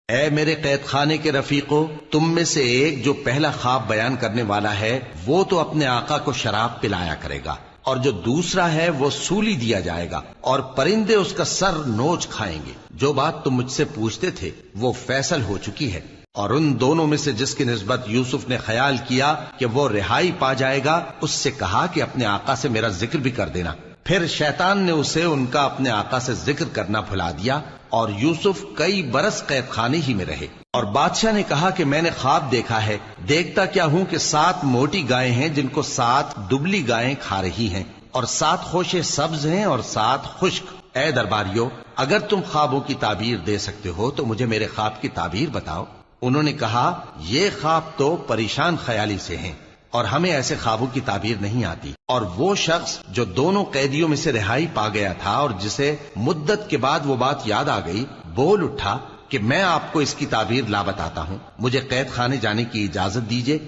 اے میرے قید خانے کے رفیقو، تم میں سے ایک جو پہلا خواب بیان کرنے والا ہے وہ تو اپنے آقا کو شراب پلایا کرے گا، اور جو دوسرا ہے وہ سولی دیا جائے گا، اور پرندے اس کا سر نوچ کھائیں گے۔ جو بات تم مجھ سے پوچھتے تھے وہ فیصل ہو چکی ہے، اور ان دونوں میں سے جس کی نسبت یوسف نے خیال کیا کہ وہ رہائی پا جائے گا، اس سے کہا کہ اپنے آقا سے میرا ذکر بھی کر دینا۔ پھر شیطان نے اسے ان کا اپنے آقا سے ذکر کرنا بھلا دیا، اور یوسف کئی برس قید خانے ہی میں رہے۔ اور بادشاہ نے کہا کہ میں نے خواب دیکھا ہے، دیکھتا کیا ہوں کہ 7 موٹی گائیں ہیں جن کو 7 دبلی گائیں کھا رہی ہیں، اور 7 خوشے سبز ہیں اور 7 خشک۔ اے درباریو، اگر تم خوابوں کی تعبیر دے سکتے ہو تو مجھے میرے خواب کی تعبیر بتاؤ۔ انہوں نے کہا، یہ خواب تو پریشان خیالی سے ہیں، اور ہمیں ایسے خوابوں کی تعبیر نہیں آتی۔ اور وہ شخص جو دونوں قیدیوں میں سے رہائی پا گیا تھا اور جسے مدت کے بعد وہ بات یاد آ گئی، بول اٹھا کہ میں آپ کو اس کی تعبیر لا بتاتا ہوں، مجھے قید خانے جانے کی اجازت دیجیے۔